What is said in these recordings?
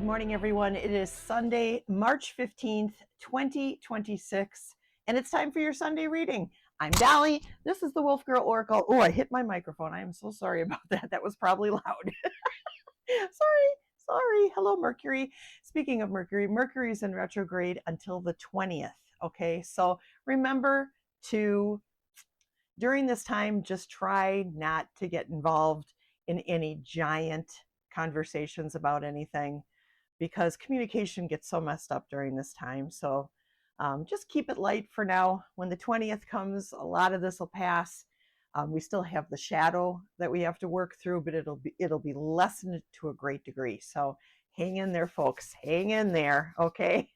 Good morning, everyone. It is Sunday, March 15th, 2026, and it's time for your Sunday reading. I'm Dolly. This is the Wolf Girl Oracle. Oh, I hit my microphone. I am so sorry about that. That was probably loud. Sorry. Hello, Mercury. Speaking of Mercury, Mercury's in retrograde until the 20th. Okay, so remember to, during this time, just try not to get involved in any giant conversations about anything, because communication gets so messed up during this time. So just keep it light for now. When the 20th comes, a lot of this will pass. We still have the shadow that we have to work through, but it'll be lessened to a great degree. So hang in there, folks. Hang in there, okay?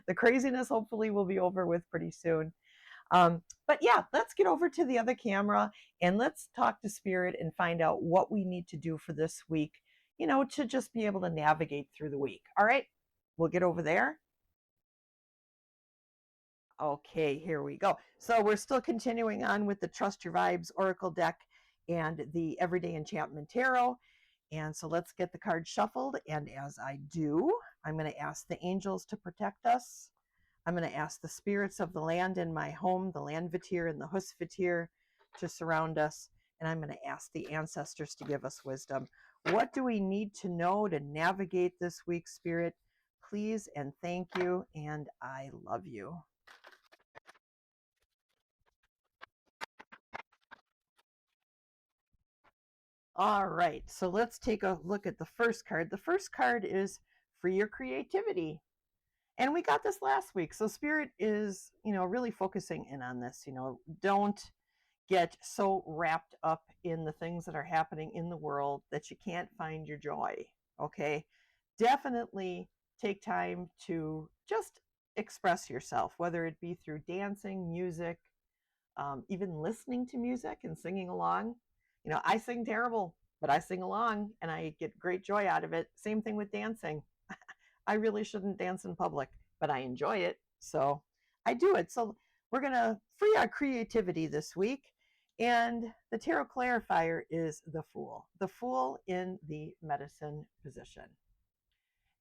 The craziness hopefully will be over with pretty soon. But yeah, let's get over to the other camera and let's talk to Spirit and find out what we need to do for this week, to just be able to navigate through the week. All right, we'll get over there. Okay, here we go. So we're still continuing on with the Trust Your Vibes Oracle deck and the Everyday Enchantment Tarot. And so let's get the cards shuffled. And as I do, I'm going to ask the angels to protect us. I'm going to ask the spirits of the land in my home, the Landvatir and the Husvatir, to surround us. And I'm going to ask the ancestors to give us wisdom. What do we need to know to navigate this week, Spirit? Please and thank you, and I love you. All right, so let's take a look at the first card. The first card is Free Your Creativity. And we got this last week. So Spirit is, really focusing in on this. Don't get so wrapped up in the things that are happening in the world that you can't find your joy. Okay, definitely take time to just express yourself, whether it be through dancing, music, even listening to music and singing along. I sing terrible, but I sing along and I get great joy out of it. Same thing with dancing. I really shouldn't dance in public, but I enjoy it, so I do it. So we're going to free our creativity this week. And the tarot clarifier is the Fool in the medicine position.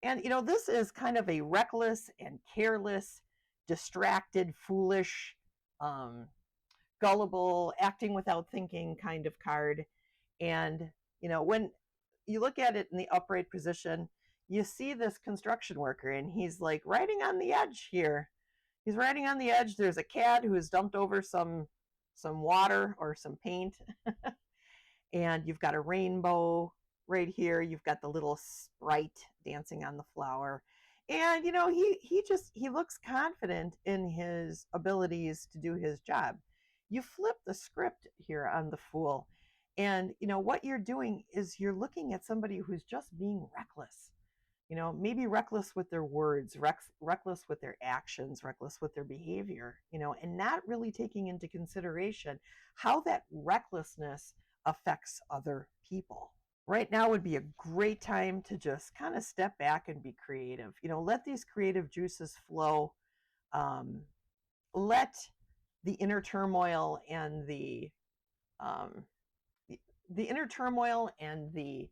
And, this is kind of a reckless and careless, distracted, foolish, gullible, acting without thinking kind of card. And, when you look at it in the upright position, you see this construction worker and he's like riding on the edge here. He's riding on the edge. There's a cat who has dumped over some water or some paint. And you've got a rainbow right here. You've got the little sprite dancing on the flower. And he looks confident in his abilities to do his job. You flip the script here on the Fool. And what you're doing is you're looking at somebody who's just being reckless. Maybe reckless with their words, reckless with their actions, reckless with their behavior, and not really taking into consideration how that recklessness affects other people. Right now would be a great time to just kind of step back and be creative. Let these creative juices flow. Let the inner turmoil and the inner turmoil and the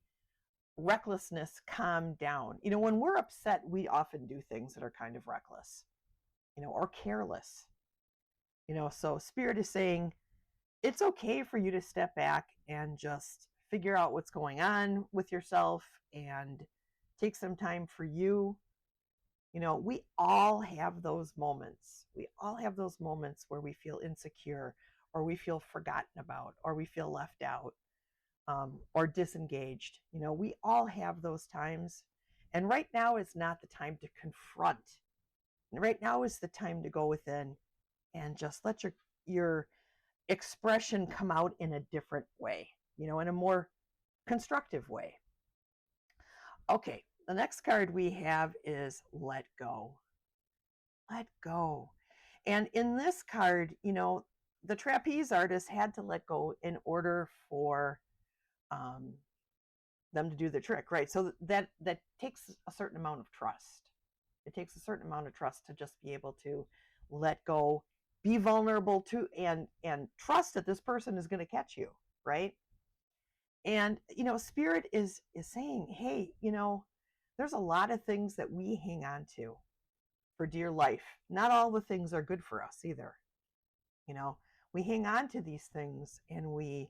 recklessness calm down. When we're upset, we often do things that are kind of reckless, or careless. So Spirit is saying it's okay for you to step back and just figure out what's going on with yourself and take some time for you. We all have those moments. We all have those moments where we feel insecure, or we feel forgotten about, or we feel left out, or disengaged. We all have those times. And right now is not the time to confront. Right now is the time to go within and just let your expression come out in a different way, in a more constructive way. Okay, the next card we have is Let Go. Let go. And in this card, the trapeze artist had to let go in order for them to do the trick, right? So that takes a certain amount of trust. It takes a certain amount of trust to just be able to let go, be vulnerable to, and trust that this person is going to catch you, right? And Spirit is saying, hey, There's a lot of things that we hang on to for dear life. Not all the things are good for us either. You know, we hang on to these things and we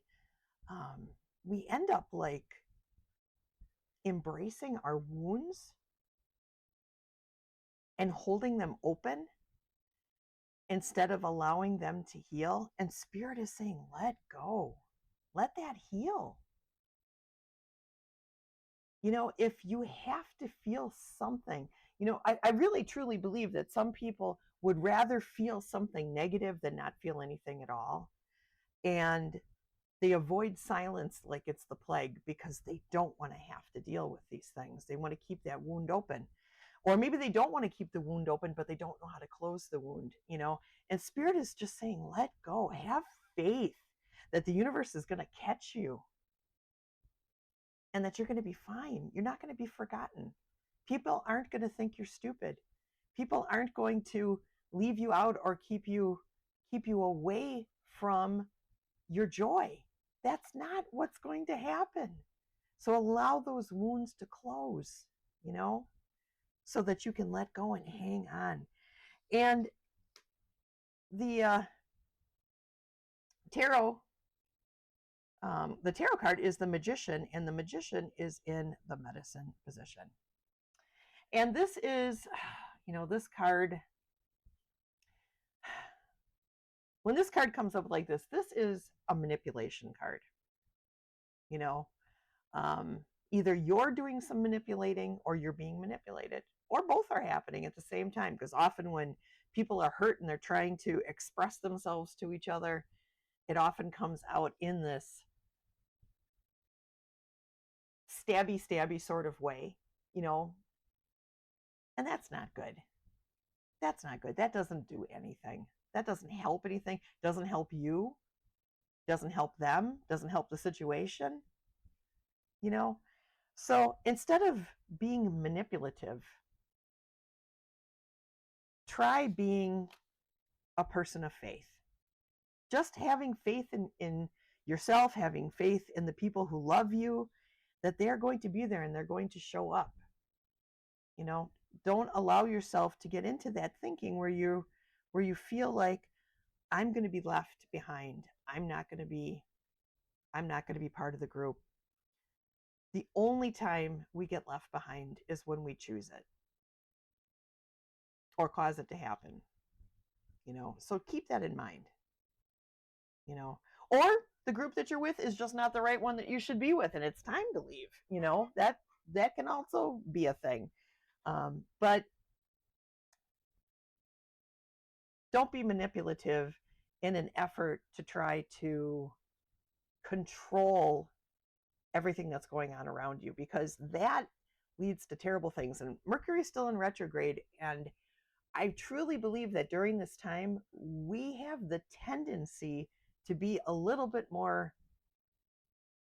end up like embracing our wounds and holding them open instead of allowing them to heal. And Spirit is saying, let go, let that heal. You know, if you have to feel something, you know, I really truly believe that some people would rather feel something negative than not feel anything at all. And they avoid silence like it's the plague because they don't want to have to deal with these things. They want to keep that wound open. Or maybe they don't want to keep the wound open, but they don't know how to close the wound, you know? And Spirit is just saying, let go, have faith that the universe is going to catch you and that you're going to be fine. You're not going to be forgotten. People aren't going to think you're stupid. People aren't going to leave you out or keep you away from your joy. That's not what's going to happen. So allow those wounds to close, you know, so that you can let go and hang on. And the tarot card is the Magician, and the Magician is in the Medicine position. And this is, you know, this card, when this card comes up like this is a manipulation card. You know, either you're doing some manipulating or you're being manipulated, or both are happening at the same time. Because often when people are hurt and they're trying to express themselves to each other, it often comes out in this stabby sort of way, you know, and that's not good. That's not good. That doesn't do anything. That doesn't help anything. Doesn't help you. Doesn't help them. Doesn't help the situation, you know. So instead of being manipulative, try being a person of faith. Just having faith in yourself, having faith in the people who love you, that they're going to be there and they're going to show up. You know, don't allow yourself to get into that thinking where you feel like, I'm going to be left behind. I'm not going to be part of the group. The only time we get left behind is when we choose it or cause it to happen. You know, so keep that in mind. You know, or the group that you're with is just not the right one that you should be with and it's time to leave. You know, that can also be a thing. But don't be manipulative in an effort to try to control everything that's going on around you, because that leads to terrible things. And Mercury's still in retrograde, and I truly believe that during this time we have the tendency to be a little bit more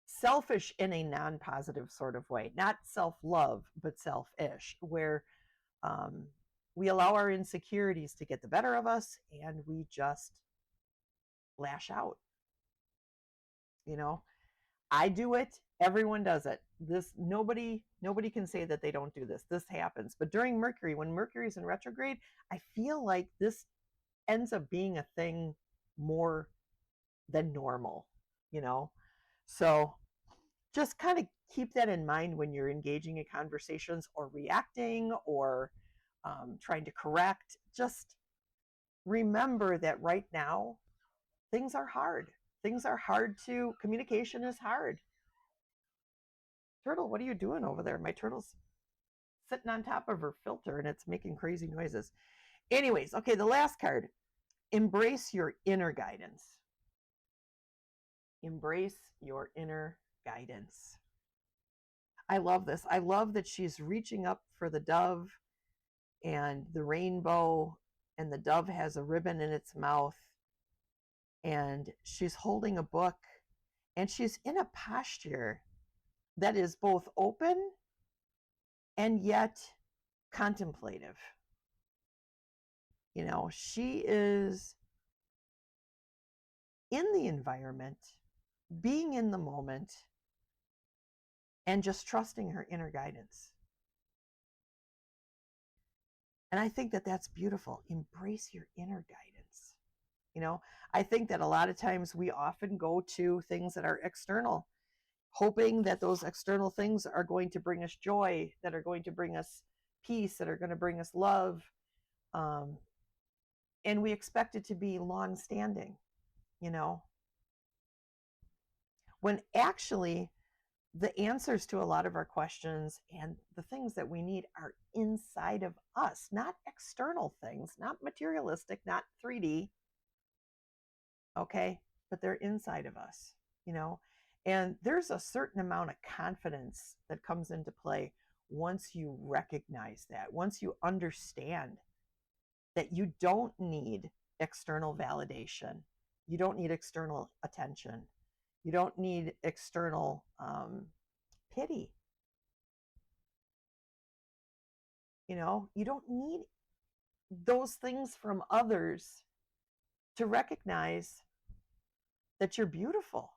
selfish in a non-positive sort of way, not self-love but selfish, where we allow our insecurities to get the better of us and we just lash out. You know, I do it. Everyone does it. This nobody can say that they don't do this. This happens. But during Mercury, when Mercury's in retrograde, I feel like this ends up being a thing more than normal, you know? So just kind of keep that in mind when you're engaging in conversations or reacting or trying to correct. Just remember that right now, things are hard. Things are hard to, communication is hard. Turtle, what are you doing over there? My turtle's sitting on top of her filter and it's making crazy noises. Anyways, okay, the last card. Embrace your inner guidance. Embrace your inner guidance. I love this. I love that she's reaching up for the dove and the rainbow, and the dove has a ribbon in its mouth, and she's holding a book, and she's in a posture that is both open and yet contemplative. You know, she is in the environment, being in the moment, and just trusting her inner guidance. And I think that that's beautiful. Embrace your inner guidance. You know, I think that a lot of times we often go to things that are external, hoping that those external things are going to bring us joy, that are going to bring us peace, that are going to bring us love. Um, and we expect it to be long standing, you know, when actually the answers to a lot of our questions and the things that we need are inside of us, not external things, not materialistic, not 3D, okay? But they're inside of us, you know? And there's a certain amount of confidence that comes into play once you recognize that, once you understand that you don't need external validation, you don't need external attention, you don't need external pity. You know, you don't need those things from others to recognize that you're beautiful.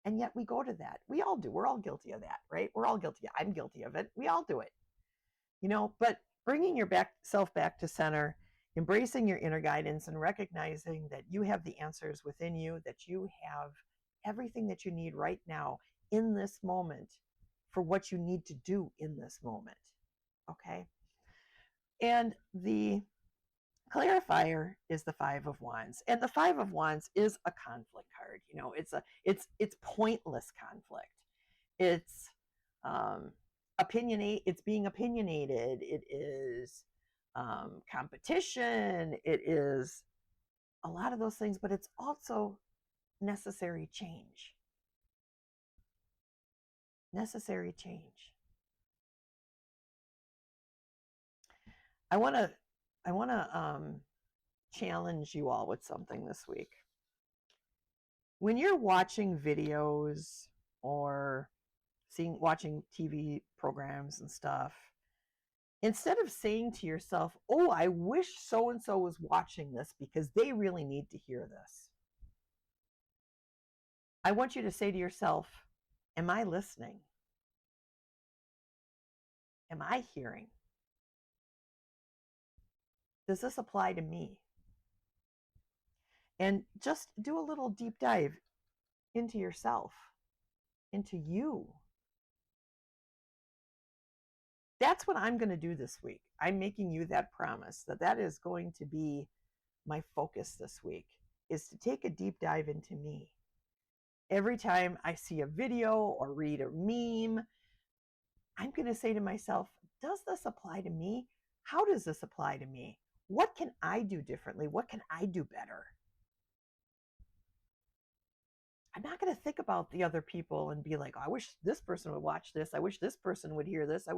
And yet we go to that. We all do. We're all guilty of that, right? We're all guilty. I'm guilty of it. We all do it, you know, but bringing your self back to center, embracing your inner guidance and recognizing that you have the answers within you, that you have everything that you need right now in this moment for what you need to do in this moment. Okay. And the clarifier is the Five of Wands, and the Five of Wands is a conflict card. You know, it's pointless conflict. It's opinionate. It's being opinionated. It is competition. It is a lot of those things, but it's also necessary change. Necessary change. I want to challenge you all with something this week. When you're watching videos or watching TV programs and stuff, instead of saying to yourself, "Oh, I wish so and so was watching this because they really need to hear this," I want you to say to yourself, "Am I listening? Am I hearing? Does this apply to me?" And just do a little deep dive into yourself, into you. That's what I'm going to do this week. I'm making you that promise that that is going to be my focus this week, is to take a deep dive into me. Every time I see a video or read a meme, I'm going to say to myself, does this apply to me? How does this apply to me? What can I do differently? What can I do better? I'm not going to think about the other people and be like, oh, I wish this person would watch this. I wish this person would hear this.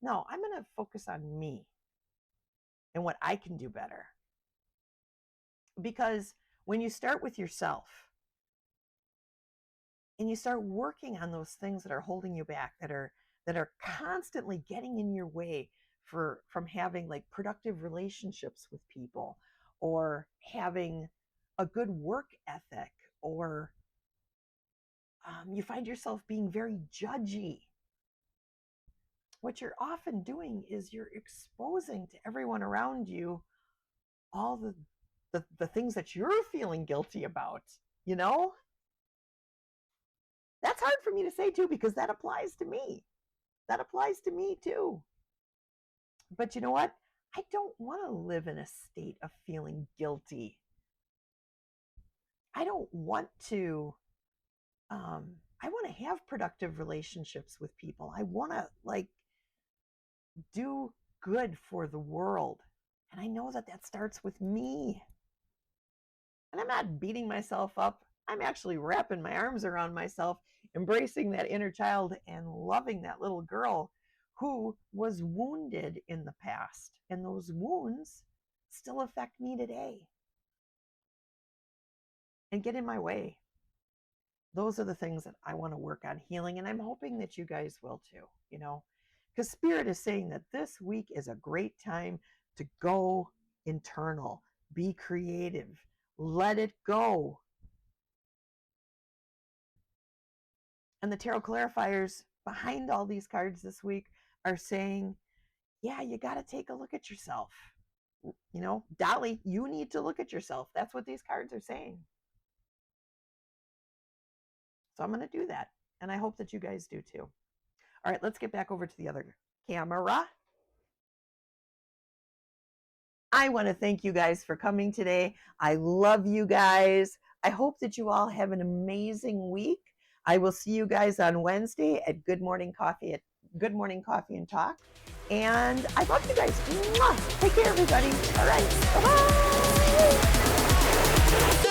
No, I'm going to focus on me and what I can do better. Because when you start with yourself and you start working on those things that are holding you back, that are constantly getting in your way from having like productive relationships with people, or having a good work ethic, or you find yourself being very judgy, what you're often doing is you're exposing to everyone around you all the things that you're feeling guilty about, you know? That's hard for me to say too, because that applies to me. That applies to me too. But you know what? I don't want to live in a state of feeling guilty. I don't want to, I want to have productive relationships with people. I want to like do good for the world. And I know that that starts with me. And I'm not beating myself up. I'm actually wrapping my arms around myself, embracing that inner child and loving that little girl who was wounded in the past. And those wounds still affect me today and get in my way. Those are the things that I want to work on healing. And I'm hoping that you guys will too, you know, because Spirit is saying that this week is a great time to go internal, be creative, let it go. And the tarot clarifiers behind all these cards this week are saying, yeah, you got to take a look at yourself. You know, Dali, you need to look at yourself. That's what these cards are saying. So I'm going to do that. And I hope that you guys do too. All right, let's get back over to the other camera. I want to thank you guys for coming today. I love you guys. I hope that you all have an amazing week. I will see you guys on Wednesday at Good Morning Coffee and Talk. And I love you guys. Mwah! Take care, everybody. All right. Bye-bye.